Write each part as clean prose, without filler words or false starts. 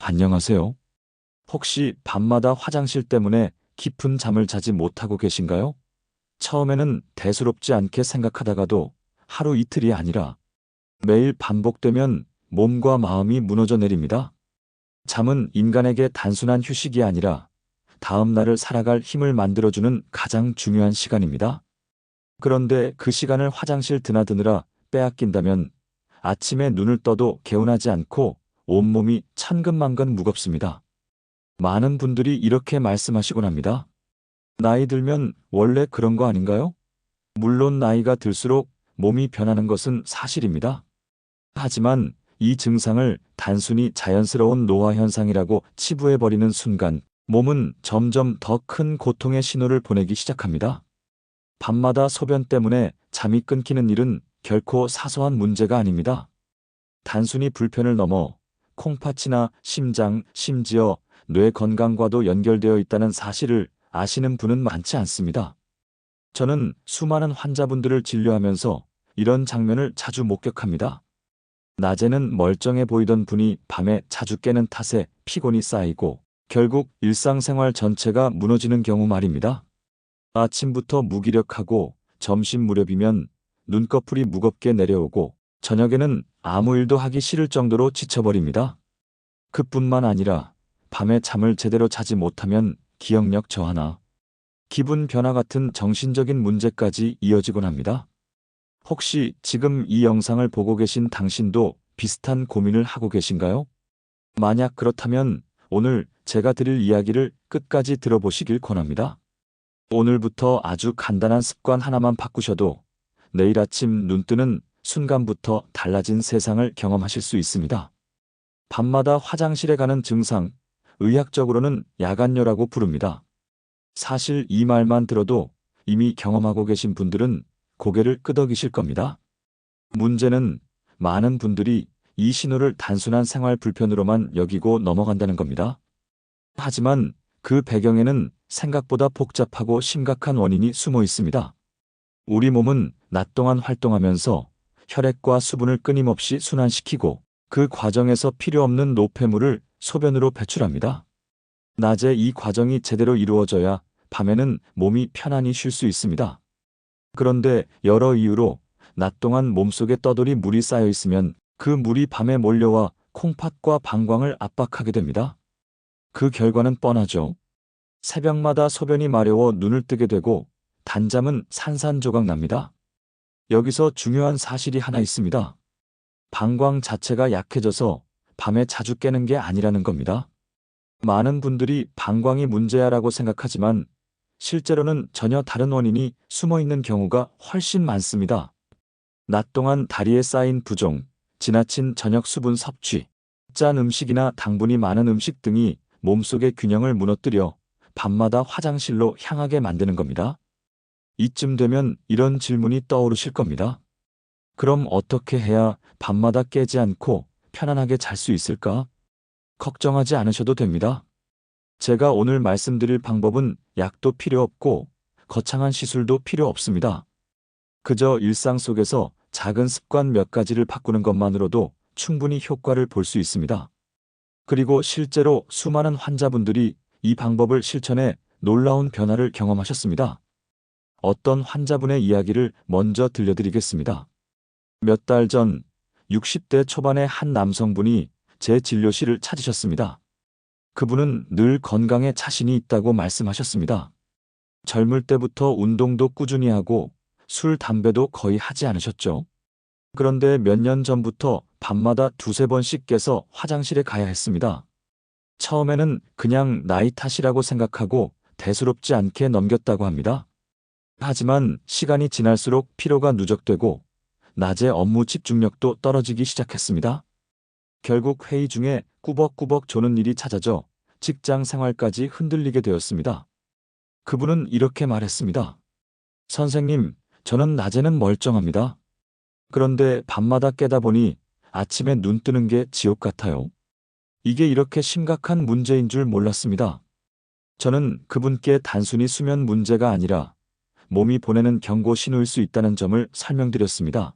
안녕하세요. 혹시 밤마다 화장실 때문에 깊은 잠을 자지 못하고 계신가요? 처음에는 대수롭지 않게 생각하다가도 하루 이틀이 아니라 매일 반복되면 몸과 마음이 무너져 내립니다. 잠은 인간에게 단순한 휴식이 아니라 다음 날을 살아갈 힘을 만들어주는 가장 중요한 시간입니다. 그런데 그 시간을 화장실 드나드느라 빼앗긴다면 아침에 눈을 떠도 개운하지 않고 온몸이 천근만근 무겁습니다. 많은 분들이 이렇게 말씀하시곤 합니다. 나이 들면 원래 그런 거 아닌가요? 물론 나이가 들수록 몸이 변하는 것은 사실입니다. 하지만 이 증상을 단순히 자연스러운 노화 현상이라고 치부해버리는 순간 몸은 점점 더 큰 고통의 신호를 보내기 시작합니다. 밤마다 소변 때문에 잠이 끊기는 일은 결코 사소한 문제가 아닙니다. 단순히 불편을 넘어 콩팥이나 심장, 심지어 뇌 건강과도 연결되어 있다는 사실을 아시는 분은 많지 않습니다. 저는 수많은 환자분들을 진료하면서 이런 장면을 자주 목격합니다. 낮에는 멀쩡해 보이던 분이 밤에 자주 깨는 탓에 피곤이 쌓이고 결국 일상생활 전체가 무너지는 경우 말입니다. 아침부터 무기력하고 점심 무렵이면 눈꺼풀이 무겁게 내려오고 저녁에는 아무 일도 하기 싫을 정도로 지쳐버립니다. 그뿐만 아니라 밤에 잠을 제대로 자지 못하면 기억력 저하나 기분 변화 같은 정신적인 문제까지 이어지곤 합니다. 혹시 지금 이 영상을 보고 계신 당신도 비슷한 고민을 하고 계신가요? 만약 그렇다면 오늘 제가 드릴 이야기를 끝까지 들어보시길 권합니다. 오늘부터 아주 간단한 습관 하나만 바꾸셔도 내일 아침 눈 뜨는 순간부터 달라진 세상을 경험하실 수 있습니다. 밤마다 화장실에 가는 증상, 의학적으로는 야간뇨라고 부릅니다. 사실 이 말만 들어도 이미 경험하고 계신 분들은 고개를 끄덕이실 겁니다. 문제는 많은 분들이 이 신호를 단순한 생활 불편으로만 여기고 넘어간다는 겁니다. 하지만 그 배경에는 생각보다 복잡하고 심각한 원인이 숨어 있습니다. 우리 몸은 낮 동안 활동하면서 혈액과 수분을 끊임없이 순환시키고 그 과정에서 필요 없는 노폐물을 소변으로 배출합니다. 낮에 이 과정이 제대로 이루어져야 밤에는 몸이 편안히 쉴 수 있습니다. 그런데 여러 이유로 낮 동안 몸속에 떠돌이 물이 쌓여 있으면 그 물이 밤에 몰려와 콩팥과 방광을 압박하게 됩니다. 그 결과는 뻔하죠. 새벽마다 소변이 마려워 눈을 뜨게 되고 단잠은 산산조각 납니다. 여기서 중요한 사실이 하나 있습니다. 방광 자체가 약해져서 밤에 자주 깨는 게 아니라는 겁니다. 많은 분들이 방광이 문제야라고 생각하지만 실제로는 전혀 다른 원인이 숨어 있는 경우가 훨씬 많습니다. 낮 동안 다리에 쌓인 부종, 지나친 저녁 수분 섭취, 짠 음식이나 당분이 많은 음식 등이 몸속의 균형을 무너뜨려 밤마다 화장실로 향하게 만드는 겁니다. 이쯤 되면 이런 질문이 떠오르실 겁니다. 그럼 어떻게 해야 밤마다 깨지 않고 편안하게 잘 수 있을까? 걱정하지 않으셔도 됩니다. 제가 오늘 말씀드릴 방법은 약도 필요 없고 거창한 시술도 필요 없습니다. 그저 일상 속에서 작은 습관 몇 가지를 바꾸는 것만으로도 충분히 효과를 볼 수 있습니다. 그리고 실제로 수많은 환자분들이 이 방법을 실천해 놀라운 변화를 경험하셨습니다. 어떤 환자분의 이야기를 먼저 들려드리겠습니다. 몇 달 전 60대 초반의 한 남성분이 제 진료실을 찾으셨습니다. 그분은 늘 건강에 자신이 있다고 말씀하셨습니다. 젊을 때부터 운동도 꾸준히 하고 술, 담배도 거의 하지 않으셨죠. 그런데 몇 년 전부터 밤마다 두세 번씩 깨서 화장실에 가야 했습니다. 처음에는 그냥 나이 탓이라고 생각하고 대수롭지 않게 넘겼다고 합니다. 하지만 시간이 지날수록 피로가 누적되고 낮에 업무 집중력도 떨어지기 시작했습니다. 결국 회의 중에 꾸벅꾸벅 조는 일이 잦아져 직장 생활까지 흔들리게 되었습니다. 그분은 이렇게 말했습니다. 선생님, 저는 낮에는 멀쩡합니다. 그런데 밤마다 깨다 보니 아침에 눈 뜨는 게 지옥 같아요. 이게 이렇게 심각한 문제인 줄 몰랐습니다. 저는 그분께 단순히 수면 문제가 아니라 몸이 보내는 경고 신호일 수 있다는 점을 설명드렸습니다.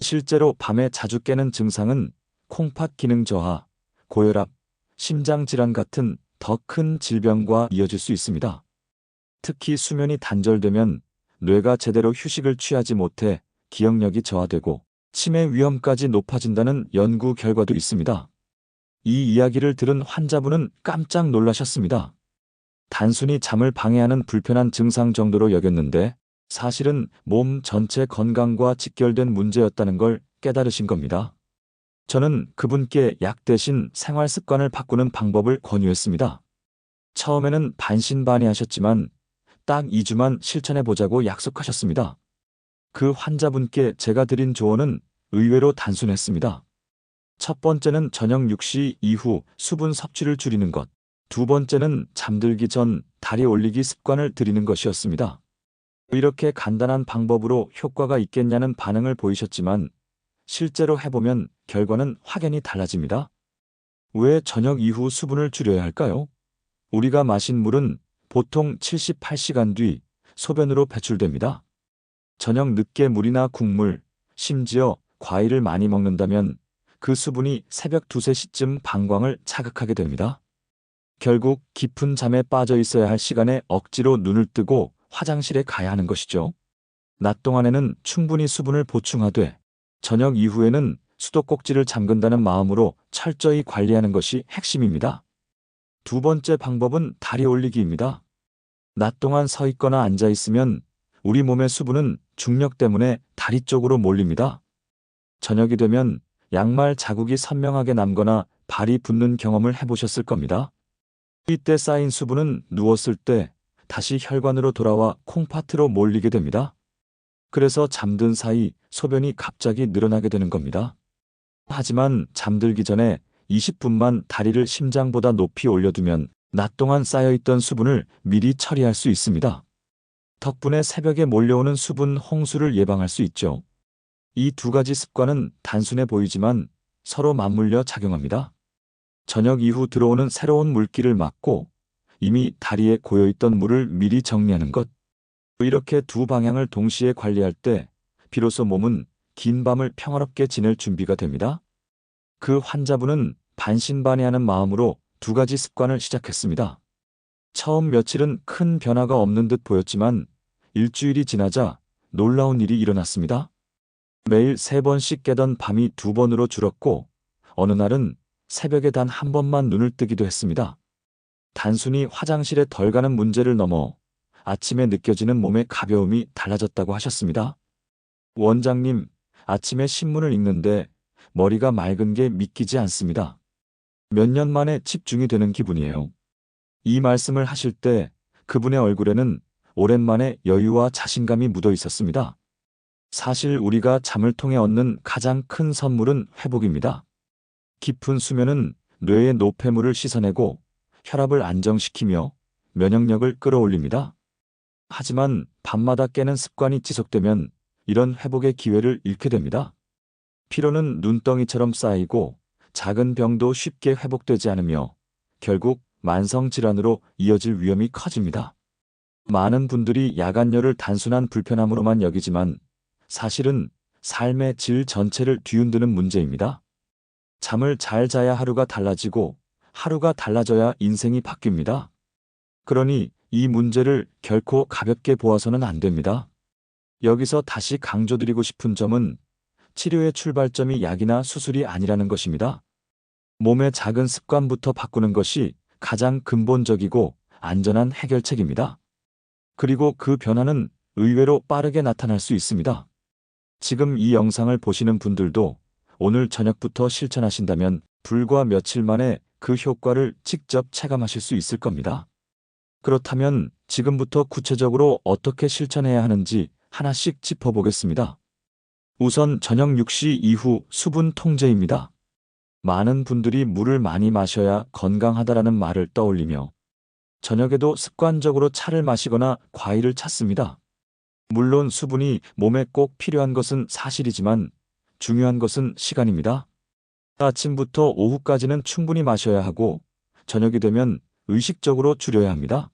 실제로 밤에 자주 깨는 증상은 콩팥 기능 저하, 고혈압, 심장질환 같은 더 큰 질병과 이어질 수 있습니다. 특히 수면이 단절되면 뇌가 제대로 휴식을 취하지 못해 기억력이 저하되고 치매 위험까지 높아진다는 연구 결과도 있습니다. 이 이야기를 들은 환자분은 깜짝 놀라셨습니다. 단순히 잠을 방해하는 불편한 증상 정도로 여겼는데 사실은 몸 전체 건강과 직결된 문제였다는 걸 깨달으신 겁니다. 저는 그분께 약 대신 생활 습관을 바꾸는 방법을 권유했습니다. 처음에는 반신반의하셨지만 딱 2주만 실천해보자고 약속하셨습니다. 그 환자분께 제가 드린 조언은 의외로 단순했습니다. 첫 번째는 저녁 6시 이후 수분 섭취를 줄이는 것. 두 번째는 잠들기 전 다리 올리기 습관을 들이는 것이었습니다. 이렇게 간단한 방법으로 효과가 있겠냐는 반응을 보이셨지만 실제로 해보면 결과는 확연히 달라집니다. 왜 저녁 이후 수분을 줄여야 할까요? 우리가 마신 물은 보통 78시간 뒤 소변으로 배출됩니다. 저녁 늦게 물이나 국물, 심지어 과일을 많이 먹는다면 그 수분이 새벽 2, 3시쯤 방광을 자극하게 됩니다. 결국 깊은 잠에 빠져 있어야 할 시간에 억지로 눈을 뜨고 화장실에 가야 하는 것이죠. 낮 동안에는 충분히 수분을 보충하되 저녁 이후에는 수도꼭지를 잠근다는 마음으로 철저히 관리하는 것이 핵심입니다. 두 번째 방법은 다리 올리기입니다. 낮 동안 서 있거나 앉아 있으면 우리 몸의 수분은 중력 때문에 다리 쪽으로 몰립니다. 저녁이 되면 양말 자국이 선명하게 남거나 발이 붓는 경험을 해보셨을 겁니다. 이때 쌓인 수분은 누웠을 때 다시 혈관으로 돌아와 콩팥으로 몰리게 됩니다. 그래서 잠든 사이 소변이 갑자기 늘어나게 되는 겁니다. 하지만 잠들기 전에 20분만 다리를 심장보다 높이 올려두면 낮 동안 쌓여있던 수분을 미리 처리할 수 있습니다. 덕분에 새벽에 몰려오는 수분 홍수를 예방할 수 있죠. 이 두 가지 습관은 단순해 보이지만 서로 맞물려 작용합니다. 저녁 이후 들어오는 새로운 물기를 막고 이미 다리에 고여있던 물을 미리 정리하는 것. 이렇게 두 방향을 동시에 관리할 때 비로소 몸은 긴 밤을 평화롭게 지낼 준비가 됩니다. 그 환자분은 반신반의하는 마음으로 두 가지 습관을 시작했습니다. 처음 며칠은 큰 변화가 없는 듯 보였지만 일주일이 지나자 놀라운 일이 일어났습니다. 매일 3번씩 깨던 밤이 2번으로 줄었고 어느 날은 새벽에 단 한 번만 눈을 뜨기도 했습니다. 단순히 화장실에 덜 가는 문제를 넘어 아침에 느껴지는 몸의 가벼움이 달라졌다고 하셨습니다. 원장님, 아침에 신문을 읽는데 머리가 맑은 게 믿기지 않습니다. 몇 년 만에 집중이 되는 기분이에요. 이 말씀을 하실 때 그분의 얼굴에는 오랜만에 여유와 자신감이 묻어 있었습니다. 사실 우리가 잠을 통해 얻는 가장 큰 선물은 회복입니다. 깊은 수면은 뇌의 노폐물을 씻어내고 혈압을 안정시키며 면역력을 끌어올립니다. 하지만 밤마다 깨는 습관이 지속되면 이런 회복의 기회를 잃게 됩니다. 피로는 눈덩이처럼 쌓이고 작은 병도 쉽게 회복되지 않으며 결국 만성질환으로 이어질 위험이 커집니다. 많은 분들이 야간열을 단순한 불편함으로만 여기지만 사실은 삶의 질 전체를 뒤흔드는 문제입니다. 잠을 잘 자야 하루가 달라지고 하루가 달라져야 인생이 바뀝니다. 그러니 이 문제를 결코 가볍게 보아서는 안 됩니다. 여기서 다시 강조드리고 싶은 점은 치료의 출발점이 약이나 수술이 아니라는 것입니다. 몸의 작은 습관부터 바꾸는 것이 가장 근본적이고 안전한 해결책입니다. 그리고 그 변화는 의외로 빠르게 나타날 수 있습니다. 지금 이 영상을 보시는 분들도 오늘 저녁부터 실천하신다면 불과 며칠 만에 그 효과를 직접 체감하실 수 있을 겁니다. 그렇다면 지금부터 구체적으로 어떻게 실천해야 하는지 하나씩 짚어보겠습니다. 우선 저녁 6시 이후 수분 통제입니다. 많은 분들이 물을 많이 마셔야 건강하다라는 말을 떠올리며 저녁에도 습관적으로 차를 마시거나 과일을 찾습니다. 물론 수분이 몸에 꼭 필요한 것은 사실이지만 중요한 것은 시간입니다. 아침부터 오후까지는 충분히 마셔야 하고 저녁이 되면 의식적으로 줄여야 합니다.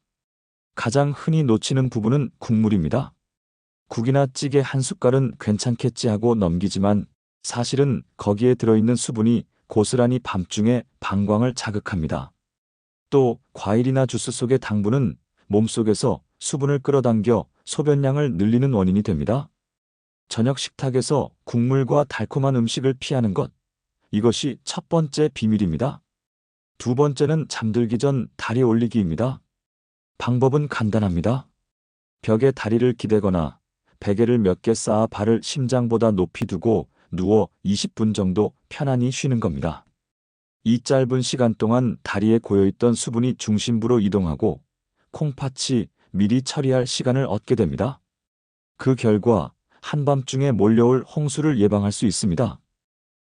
가장 흔히 놓치는 부분은 국물입니다. 국이나 찌개 한 숟갈은 괜찮겠지 하고 넘기지만 사실은 거기에 들어있는 수분이 고스란히 밤중에 방광을 자극합니다. 또 과일이나 주스 속의 당분은 몸속에서 수분을 끌어당겨 소변량을 늘리는 원인이 됩니다. 저녁 식탁에서 국물과 달콤한 음식을 피하는 것, 이것이 첫 번째 비밀입니다. 두 번째는 잠들기 전 다리 올리기입니다. 방법은 간단합니다. 벽에 다리를 기대거나 베개를 몇 개 쌓아 발을 심장보다 높이 두고 누워 20분 정도 편안히 쉬는 겁니다. 이 짧은 시간 동안 다리에 고여있던 수분이 중심부로 이동하고 콩팥이 미리 처리할 시간을 얻게 됩니다. 그 결과 한밤중에 몰려올 홍수를 예방할 수 있습니다.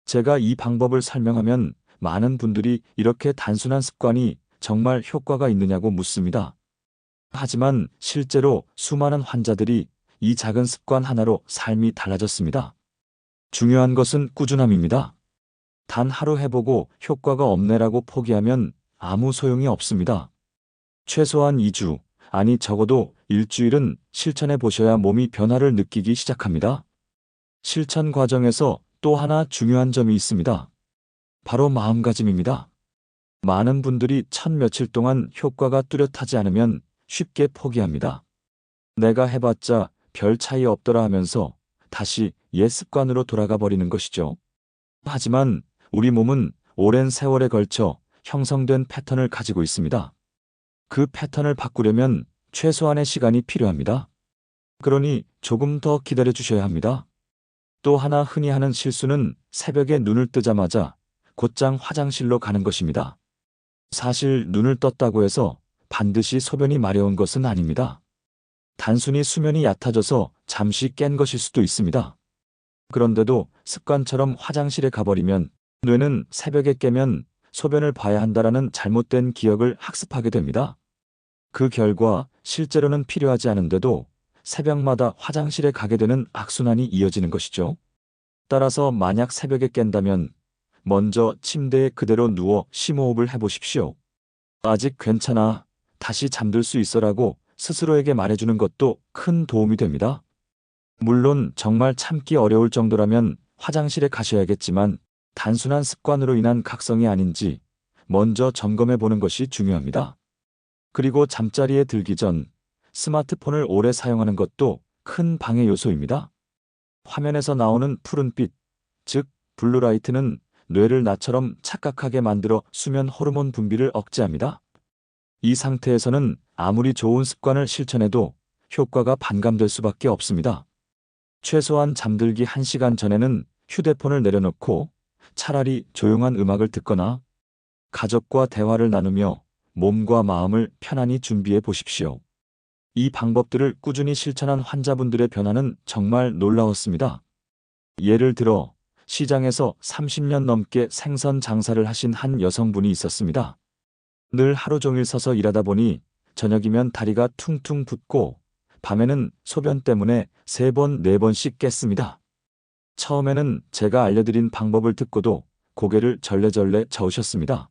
제가 이 방법을 설명하면 많은 분들이 이렇게 단순한 습관이 정말 효과가 있느냐고 묻습니다. 하지만 실제로 수많은 환자들이 이 작은 습관 하나로 삶이 달라졌습니다. 중요한 것은 꾸준함입니다. 단 하루 해보고 효과가 없네라고 포기하면 아무 소용이 없습니다. 최소한 2주, 아니 적어도 일주일은 실천해 보셔야 몸이 변화를 느끼기 시작합니다. 실천 과정에서 또 하나 중요한 점이 있습니다. 바로 마음가짐입니다. 많은 분들이 첫 며칠 동안 효과가 뚜렷하지 않으면 쉽게 포기합니다. 내가 해봤자 별 차이 없더라 하면서 다시 옛 습관으로 돌아가 버리는 것이죠. 하지만 우리 몸은 오랜 세월에 걸쳐 형성된 패턴을 가지고 있습니다. 그 패턴을 바꾸려면 최소한의 시간이 필요합니다. 그러니 조금 더 기다려 주셔야 합니다. 또 하나 흔히 하는 실수는 새벽에 눈을 뜨자마자 곧장 화장실로 가는 것입니다. 사실 눈을 떴다고 해서 반드시 소변이 마려운 것은 아닙니다. 단순히 수면이 얕아져서 잠시 깬 것일 수도 있습니다. 그런데도 습관처럼 화장실에 가버리면 뇌는 새벽에 깨면 소변을 봐야 한다라는 잘못된 기억을 학습하게 됩니다. 그 결과 실제로는 필요하지 않은데도 새벽마다 화장실에 가게 되는 악순환이 이어지는 것이죠. 따라서 만약 새벽에 깬다면 먼저 침대에 그대로 누워 심호흡을 해보십시오. 아직 괜찮아. 다시 잠들 수 있어라고 스스로에게 말해주는 것도 큰 도움이 됩니다. 물론 정말 참기 어려울 정도라면 화장실에 가셔야겠지만 단순한 습관으로 인한 각성이 아닌지 먼저 점검해 보는 것이 중요합니다. 그리고 잠자리에 들기 전 스마트폰을 오래 사용하는 것도 큰 방해 요소입니다. 화면에서 나오는 푸른빛, 즉 블루라이트는 뇌를 나처럼 착각하게 만들어 수면 호르몬 분비를 억제합니다. 이 상태에서는 아무리 좋은 습관을 실천해도 효과가 반감될 수밖에 없습니다. 최소한 잠들기 1시간 전에는 휴대폰을 내려놓고 차라리 조용한 음악을 듣거나 가족과 대화를 나누며 몸과 마음을 편안히 준비해 보십시오. 이 방법들을 꾸준히 실천한 환자분들의 변화는 정말 놀라웠습니다. 예를 들어 시장에서 30년 넘게 생선 장사를 하신 한 여성분이 있었습니다. 늘 하루 종일 서서 일하다 보니 저녁이면 다리가 퉁퉁 붓고 밤에는 소변 때문에 3번, 4번씩 깼습니다. 처음에는 제가 알려드린 방법을 듣고도 고개를 절레절레 저으셨습니다.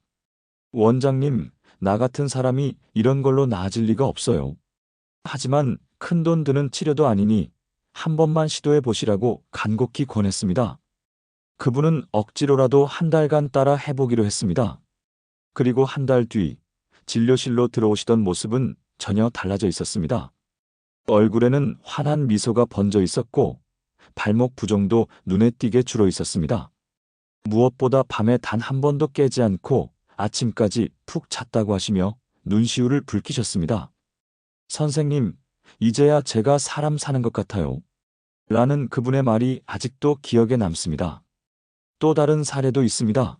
원장님, 나 같은 사람이 이런 걸로 나아질 리가 없어요. 하지만 큰돈 드는 치료도 아니니 한 번만 시도해 보시라고 간곡히 권했습니다. 그분은 억지로라도 한 달간 따라 해보기로 했습니다. 그리고 한 달 뒤 진료실로 들어오시던 모습은 전혀 달라져 있었습니다. 얼굴에는 환한 미소가 번져 있었고 발목 부종도 눈에 띄게 줄어 있었습니다. 무엇보다 밤에 단 한 번도 깨지 않고 아침까지 푹 잤다고 하시며 눈시울을 붉히셨습니다. 선생님, 이제야 제가 사람 사는 것 같아요. 라는 그분의 말이 아직도 기억에 남습니다. 또 다른 사례도 있습니다.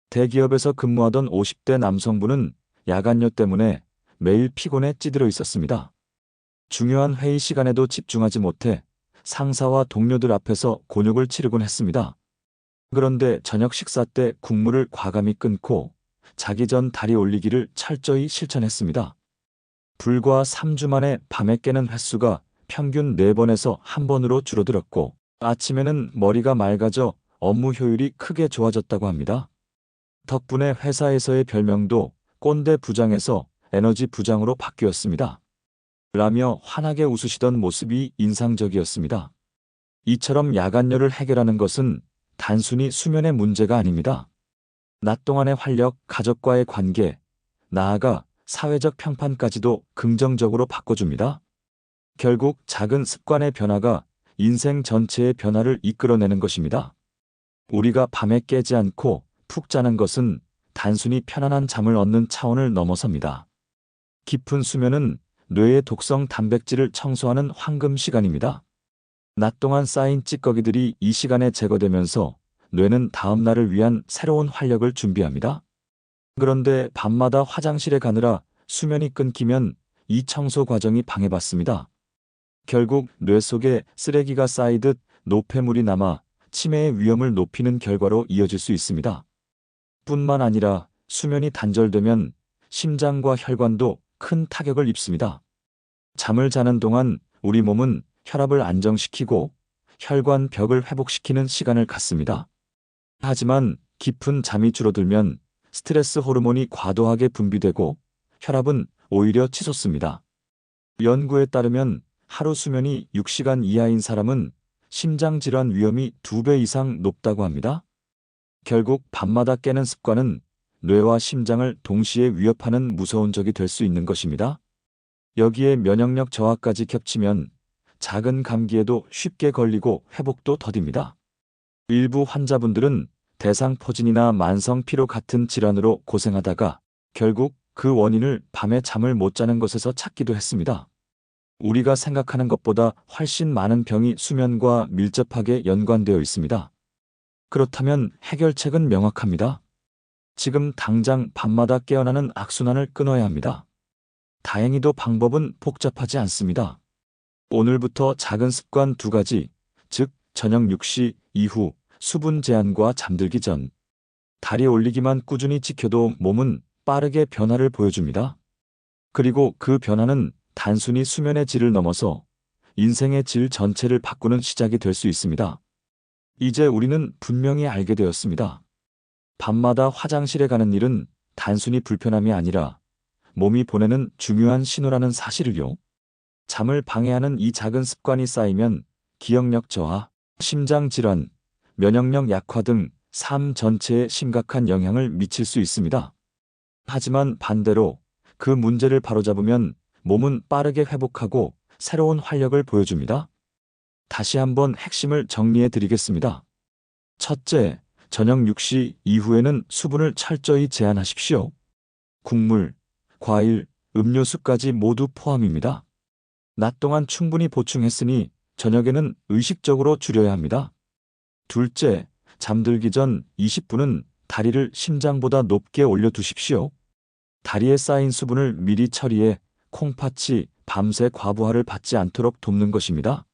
대기업에서 근무하던 50대 남성분은 야간요 때문에 매일 피곤에 찌들어 있었습니다. 중요한 회의 시간에도 집중하지 못해 상사와 동료들 앞에서 곤욕을 치르곤 했습니다. 그런데 저녁 식사 때 국물을 과감히 끊고 자기 전 다리 올리기를 철저히 실천했습니다. 불과 3주 만에 밤에 깨는 횟수가 평균 4번에서 1번으로 줄어들었고 아침에는 머리가 맑아져 업무 효율이 크게 좋아졌다고 합니다. 덕분에 회사에서의 별명도 꼰대 부장에서 에너지 부장으로 바뀌었습니다. 라며 환하게 웃으시던 모습이 인상적이었습니다. 이처럼 야간열을 해결하는 것은 단순히 수면의 문제가 아닙니다. 낮 동안의 활력, 가족과의 관계, 나아가 사회적 평판까지도 긍정적으로 바꿔줍니다. 결국 작은 습관의 변화가 인생 전체의 변화를 이끌어내는 것입니다. 우리가 밤에 깨지 않고 푹 자는 것은 단순히 편안한 잠을 얻는 차원을 넘어섭니다. 깊은 수면은 뇌의 독성 단백질을 청소하는 황금 시간입니다. 낮 동안 쌓인 찌꺼기들이 이 시간에 제거되면서 뇌는 다음 날을 위한 새로운 활력을 준비합니다. 그런데 밤마다 화장실에 가느라 수면이 끊기면 이 청소 과정이 방해받습니다. 결국 뇌 속에 쓰레기가 쌓이듯 노폐물이 남아 치매의 위험을 높이는 결과로 이어질 수 있습니다. 뿐만 아니라 수면이 단절되면 심장과 혈관도 큰 타격을 입습니다. 잠을 자는 동안 우리 몸은 혈압을 안정시키고 혈관 벽을 회복시키는 시간을 갖습니다. 하지만 깊은 잠이 줄어들면 스트레스 호르몬이 과도하게 분비되고 혈압은 오히려 치솟습니다. 연구에 따르면 하루 수면이 6시간 이하인 사람은 심장질환 위험이 2배 이상 높다고 합니다. 결국 밤마다 깨는 습관은 뇌와 심장을 동시에 위협하는 무서운 적이 될 수 있는 것입니다. 여기에 면역력 저하까지 겹치면 작은 감기에도 쉽게 걸리고 회복도 더딥니다. 일부 환자분들은 대상포진이나 만성 피로 같은 질환으로 고생하다가 결국 그 원인을 밤에 잠을 못 자는 것에서 찾기도 했습니다. 우리가 생각하는 것보다 훨씬 많은 병이 수면과 밀접하게 연관되어 있습니다. 그렇다면 해결책은 명확합니다. 지금 당장 밤마다 깨어나는 악순환을 끊어야 합니다. 다행히도 방법은 복잡하지 않습니다. 오늘부터 작은 습관 2가지, 즉 저녁 6시 이후 수분 제한과 잠들기 전. 다리 올리기만 꾸준히 지켜도 몸은 빠르게 변화를 보여줍니다. 그리고 그 변화는 단순히 수면의 질을 넘어서 인생의 질 전체를 바꾸는 시작이 될 수 있습니다. 이제 우리는 분명히 알게 되었습니다. 밤마다 화장실에 가는 일은 단순히 불편함이 아니라 몸이 보내는 중요한 신호라는 사실을요. 잠을 방해하는 이 작은 습관이 쌓이면 기억력 저하, 심장 질환, 면역력 약화 등 삶 전체에 심각한 영향을 미칠 수 있습니다. 하지만 반대로 그 문제를 바로잡으면 몸은 빠르게 회복하고 새로운 활력을 보여줍니다. 다시 한번 핵심을 정리해 드리겠습니다. 첫째, 저녁 6시 이후에는 수분을 철저히 제한하십시오. 국물, 과일, 음료수까지 모두 포함입니다. 낮 동안 충분히 보충했으니 저녁에는 의식적으로 줄여야 합니다. 둘째, 잠들기 전 20분은 다리를 심장보다 높게 올려두십시오. 다리에 쌓인 수분을 미리 처리해 콩팥이 밤새 과부하를 받지 않도록 돕는 것입니다.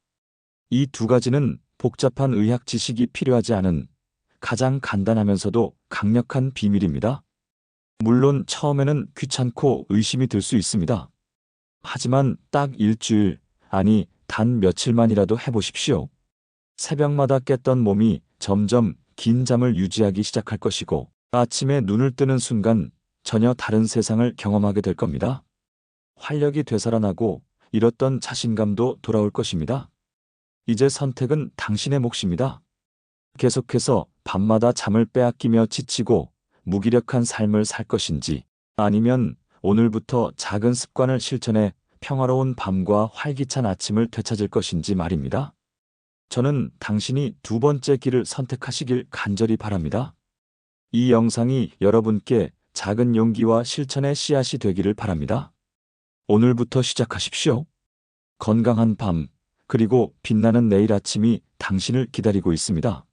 이 2가지는 복잡한 의학 지식이 필요하지 않은 가장 간단하면서도 강력한 비밀입니다. 물론 처음에는 귀찮고 의심이 들 수 있습니다. 하지만 딱 일주일, 아니 단 며칠만이라도 해보십시오. 새벽마다 깼던 몸이 점점 긴 잠을 유지하기 시작할 것이고 아침에 눈을 뜨는 순간 전혀 다른 세상을 경험하게 될 겁니다. 활력이 되살아나고 잃었던 자신감도 돌아올 것입니다. 이제 선택은 당신의 몫입니다. 계속해서 밤마다 잠을 빼앗기며 지치고 무기력한 삶을 살 것인지 아니면 오늘부터 작은 습관을 실천해 평화로운 밤과 활기찬 아침을 되찾을 것인지 말입니다. 저는 당신이 2번째 길을 선택하시길 간절히 바랍니다. 이 영상이 여러분께 작은 용기와 실천의 씨앗이 되기를 바랍니다. 오늘부터 시작하십시오. 건강한 밤, 그리고 빛나는 내일 아침이 당신을 기다리고 있습니다.